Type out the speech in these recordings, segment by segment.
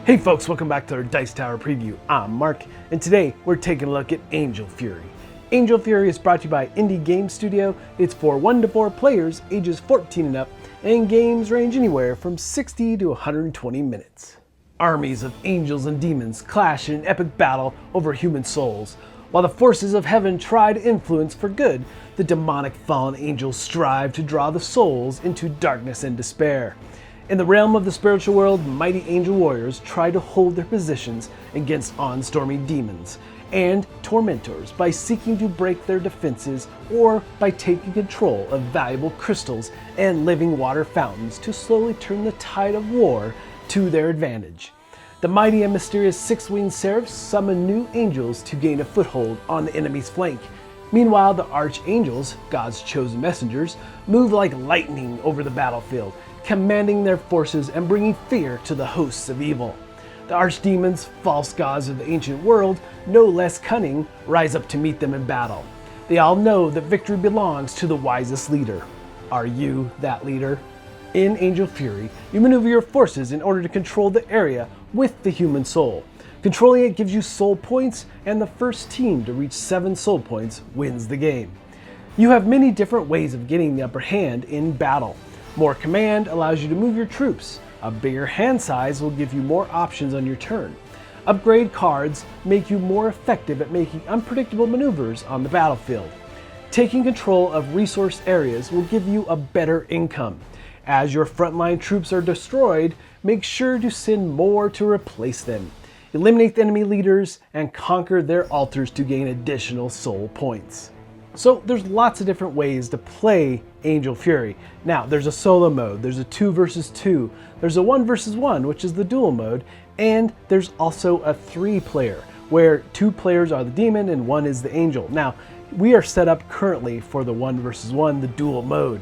Hey folks, welcome back to our Dice Tower preview. I'm Mark, and today we're taking a look at Angel Fury. Angel Fury is brought to you by Indie Game Studio. It's for 1 to 4 players, ages 14 and up, and games range anywhere from 60 to 120 minutes. Armies of angels and demons clash in an epic battle over human souls. While the forces of heaven try to influence for good, the demonic fallen angels strive to draw the souls into darkness and despair. In the realm of the spiritual world, mighty angel warriors try to hold their positions against on-storming demons and tormentors by seeking to break their defenses or by taking control of valuable crystals and living water fountains to slowly turn the tide of war to their advantage. The mighty and mysterious six-winged seraphs summon new angels to gain a foothold on the enemy's flank. Meanwhile, the archangels, God's chosen messengers, move like lightning over the battlefield, commanding their forces and bringing fear to the hosts of evil. The archdemons, false gods of the ancient world, no less cunning, rise up to meet them in battle. They all know that victory belongs to the wisest leader. Are you that leader? In Angel Fury, you maneuver your forces in order to control the area with the human soul. Controlling it gives you soul points, and the first team to reach 7 soul points wins the game. You have many different ways of getting the upper hand in battle. More command allows you to move your troops. A bigger hand size will give you more options on your turn. Upgrade cards make you more effective at making unpredictable maneuvers on the battlefield. Taking control of resource areas will give you a better income. As your frontline troops are destroyed, make sure to send more to replace them. Eliminate the enemy leaders and conquer their altars to gain additional soul points. So there's lots of different ways to play Angel Fury. Now there's a solo mode, there's a 2 versus 2, there's a 1 versus 1, which is the duel mode, and there's also a 3-player, where 2 players are the demon and 1 is the angel. Now we are set up currently for the 1 versus 1, the duel mode.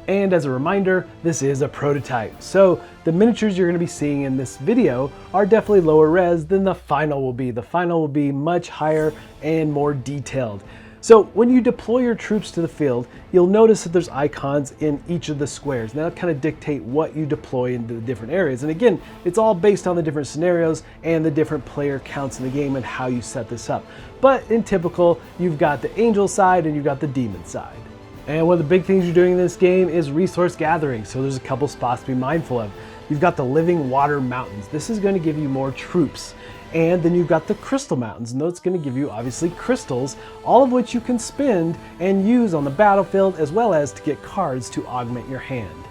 And as a reminder, this is a prototype, so the miniatures you're going to be seeing in this video are definitely lower res than the final will be. The final will be much higher and more detailed. So when you deploy your troops to the field, you'll notice that there's icons in each of the squares. And that'll kind of dictate what you deploy into the different areas. And again, it's all based on the different scenarios and the different player counts in the game and how you set this up. But in typical, you've got the angel side and you've got the demon side. And one of the big things you're doing in this game is resource gathering. So there's a couple spots to be mindful of. You've got the living water mountains. This is going to give you more troops. And then you've got the crystal mountains, and that's going to give you obviously crystals, all of which you can spend and use on the battlefield as well as to get cards to augment your hand.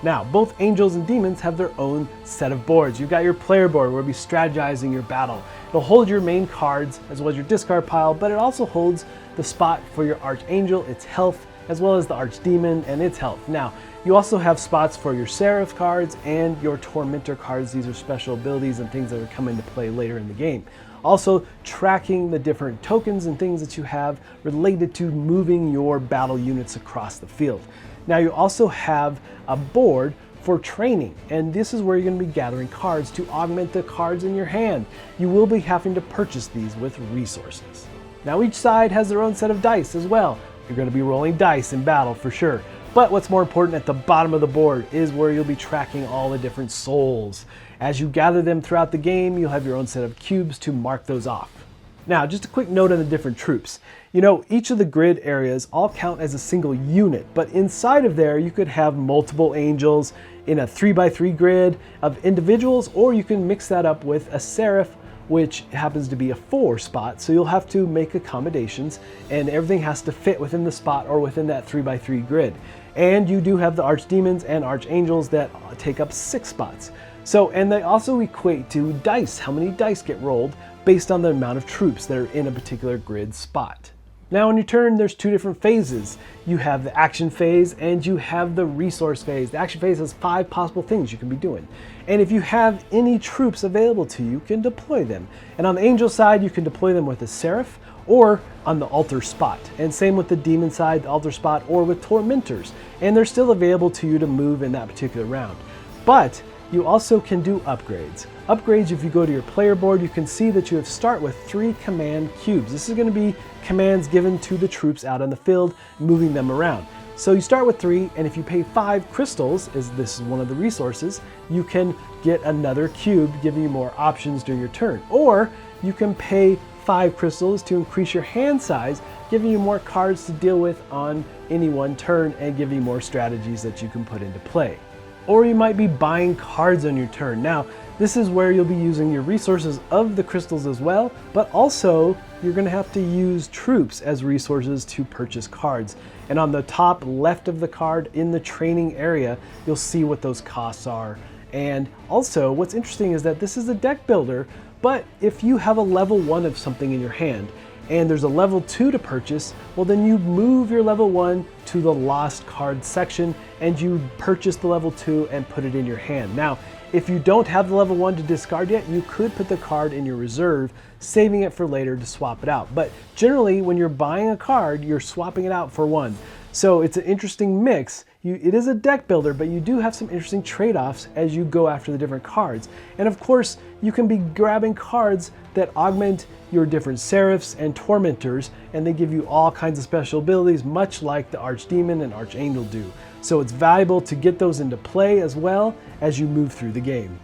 Now, both angels and demons have their own set of boards. You've got your player board where you'll be strategizing your battle. It'll hold your main cards as well as your discard pile, but it also holds the spot for your archangel, its health, as well as the archdemon and its health. Now, you also have spots for your seraph cards and your tormentor cards. These are special abilities and things that will come into play later in the game. Also, tracking the different tokens and things that you have related to moving your battle units across the field. Now, you also have a board for training, and this is where you're going to be gathering cards to augment the cards in your hand. You will be having to purchase these with resources. Now, each side has their own set of dice as well. You're going to be rolling dice in battle for sure. But what's more important, at the bottom of the board is where you'll be tracking all the different souls. As you gather them throughout the game, you'll have your own set of cubes to mark those off. Now, just a quick note on the different troops. You know, each of the grid areas all count as a single unit, but inside of there you could have multiple angels in a 3x3 grid of individuals, or you can mix that up with a seraph, which happens to be a 4 spot, so you'll have to make accommodations and everything has to fit within the spot or within that 3x3 grid. And you do have the archdemons and archangels that take up 6 spots. So, and they also equate to dice, how many dice get rolled based on the amount of troops that are in a particular grid spot. Now on your turn, there's 2 different phases. You have the action phase and you have the resource phase. The action phase has 5 possible things you can be doing. And if you have any troops available to you, you can deploy them. And on the angel side, you can deploy them with a seraph or on the altar spot. And same with the demon side, the altar spot, or with tormentors. And they're still available to you to move in that particular round. But you also can do upgrades. Upgrades, if you go to your player board, you can see that you start with 3 command cubes. This is going to be commands given to the troops out on the field, moving them around. So you start with 3, and if you pay 5 crystals, as this is one of the resources, you can get another cube, giving you more options during your turn. Or you can pay 5 crystals to increase your hand size, giving you more cards to deal with on any one turn and giving you more strategies that you can put into play. Or you might be buying cards on your turn. Now, this is where you'll be using your resources of the crystals as well, but also you're going to have to use troops as resources to purchase cards. And on the top left of the card in the training area, you'll see what those costs are. And also what's interesting is that this is a deck builder, but if you have a level 1 of something in your hand and there's a level 2 to purchase, well then you move your level 1 to the lost card section and you purchase the level 2 and put it in your hand. Now, if you don't have the level 1 to discard yet, you could put the card in your reserve, saving it for later to swap it out. But generally, when you're buying a card, you're swapping it out for one. So it's an interesting mix. It is a deck builder, but you do have some interesting trade-offs as you go after the different cards. And of course, you can be grabbing cards that augment your different Seraphs and Tormentors, and they give you all kinds of special abilities, much like the Archdemon and Archangel do. So it's valuable to get those into play as well as you move through the game.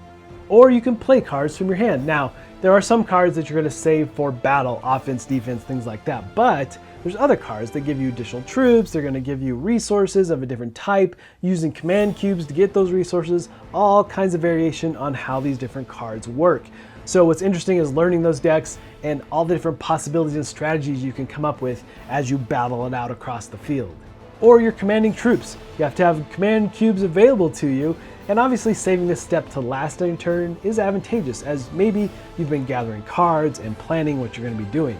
Or you can play cards from your hand. Now, there are some cards that you're going to save for battle, offense, defense, things like that, but there's other cards that give you additional troops. They're going to give you resources of a different type, using command cubes to get those resources, all kinds of variation on how these different cards work. So what's interesting is learning those decks and all the different possibilities and strategies you can come up with as you battle it out across the field. Or you're commanding troops. You have to have command cubes available to you, and obviously saving this step to last on your turn is advantageous, as maybe you've been gathering cards and planning what you're going to be doing.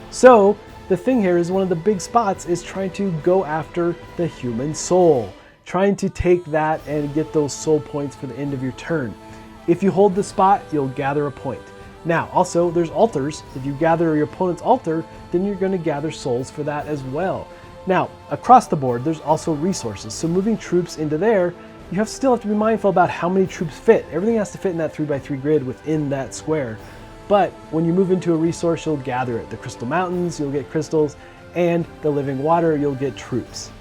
So the thing here is one of the big spots is trying to go after the human soul, trying to take that and get those soul points for the end of your turn. If you hold the spot, you'll gather a point. Now, also, there's altars. If you gather your opponent's altar, then you're going to gather souls for that as well. Now, across the board, there's also resources. So moving troops into there, you still have to be mindful about how many troops fit. Everything has to fit in that 3x3 grid within that square. But when you move into a resource, you'll gather it. The Crystal Mountains, you'll get crystals, and the Living Water, you'll get troops.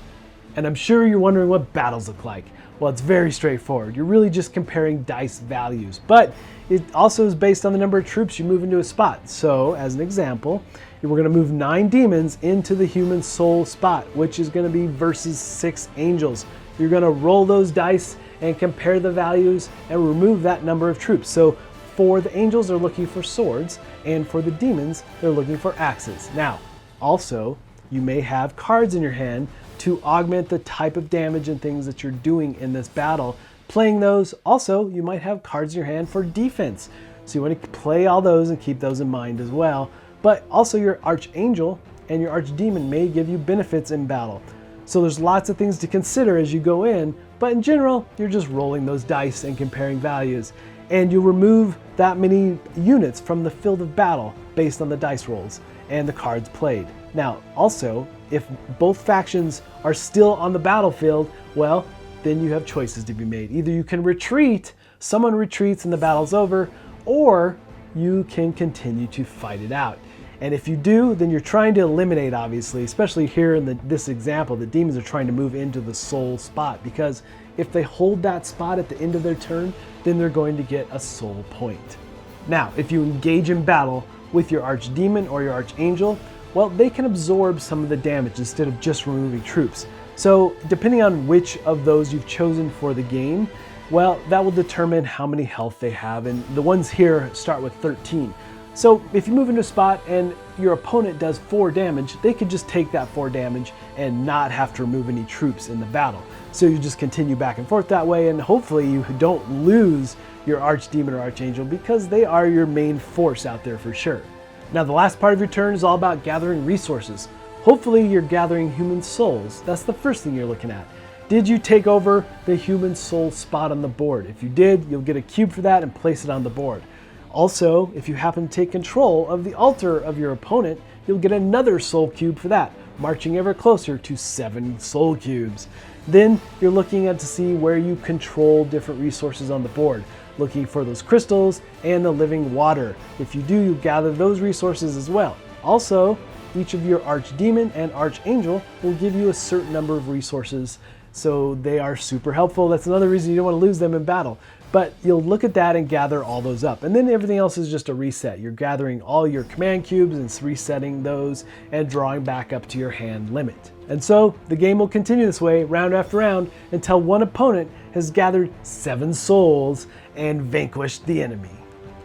And I'm sure you're wondering what battles look like. Well, it's very straightforward. You're really just comparing dice values, but it also is based on the number of troops you move into a spot. So, as an example, we're going to move 9 demons into the human soul spot, which is going to be versus 6 angels. You're going to roll those dice and compare the values and remove that number of troops. So, for the angels, they're looking for swords, and for the demons, they're looking for axes. Now, also, you may have cards in your hand to augment the type of damage and things that you're doing in this battle. Playing those, also, you might have cards in your hand for defense. So you want to play all those and keep those in mind as well. But also your Archangel and your Archdemon may give you benefits in battle. So there's lots of things to consider as you go in, but in general, you're just rolling those dice and comparing values. And you remove that many units from the field of battle based on the dice rolls and the cards played. Now, also, if both factions are still on the battlefield, well, then you have choices to be made. Either you can retreat, someone retreats and the battle's over, or you can continue to fight it out. And if you do, then you're trying to eliminate, obviously, especially here in this example, the demons are trying to move into the soul spot, because if they hold that spot at the end of their turn, then they're going to get a soul point. Now, if you engage in battle with your Archdemon or your Archangel, well, they can absorb some of the damage instead of just removing troops. So depending on which of those you've chosen for the game, well, that will determine how many health they have, and the ones here start with 13. So if you move into a spot and your opponent does 4 damage, they could just take that 4 damage and not have to remove any troops in the battle. So you just continue back and forth that way, and hopefully you don't lose your Archdemon or Archangel, because they are your main force out there for sure. Now, the last part of your turn is all about gathering resources. Hopefully you're gathering human souls. That's the first thing you're looking at. Did you take over the human soul spot on the board? If you did, you'll get a cube for that and place it on the board. Also, if you happen to take control of the altar of your opponent, you'll get another soul cube for that, marching ever closer to 7 soul cubes. Then you're looking at to see where you control different resources on the board, looking for those crystals and the living water. If you do, you gather those resources as well. Also, each of your Archdemon and Archangel will give you a certain number of resources, so they are super helpful. That's another reason you don't want to lose them in battle. But you'll look at that and gather all those up. And then everything else is just a reset. You're gathering all your command cubes and resetting those and drawing back up to your hand limit. And so the game will continue this way round after round until one opponent has gathered 7 souls and vanquished the enemy.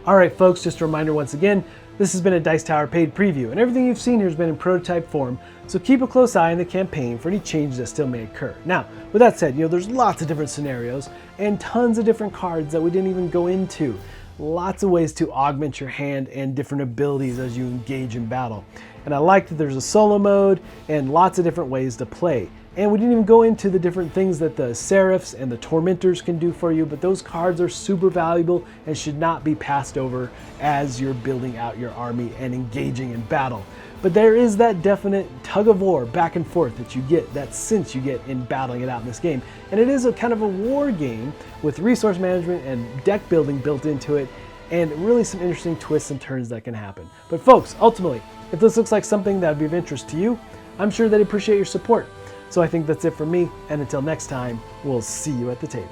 All right, folks, just a reminder once again, this has been a Dice Tower paid preview, and everything you've seen here has been in prototype form, so keep a close eye on the campaign for any changes that still may occur. Now, with that said, there's lots of different scenarios and tons of different cards that we didn't even go into. Lots of ways to augment your hand and different abilities as you engage in battle. And I like that there's a solo mode and lots of different ways to play. And we didn't even go into the different things that the Seraphs and the Tormentors can do for you, but those cards are super valuable and should not be passed over as you're building out your army and engaging in battle. But there is that definite tug of war back and forth that you get, that sense you get in battling it out in this game. And it is a kind of a war game with resource management and deck building built into it, and really some interesting twists and turns that can happen. But folks, ultimately, if this looks like something that would be of interest to you, I'm sure they'd appreciate your support. So I think that's it for me, and until next time, we'll see you at the table.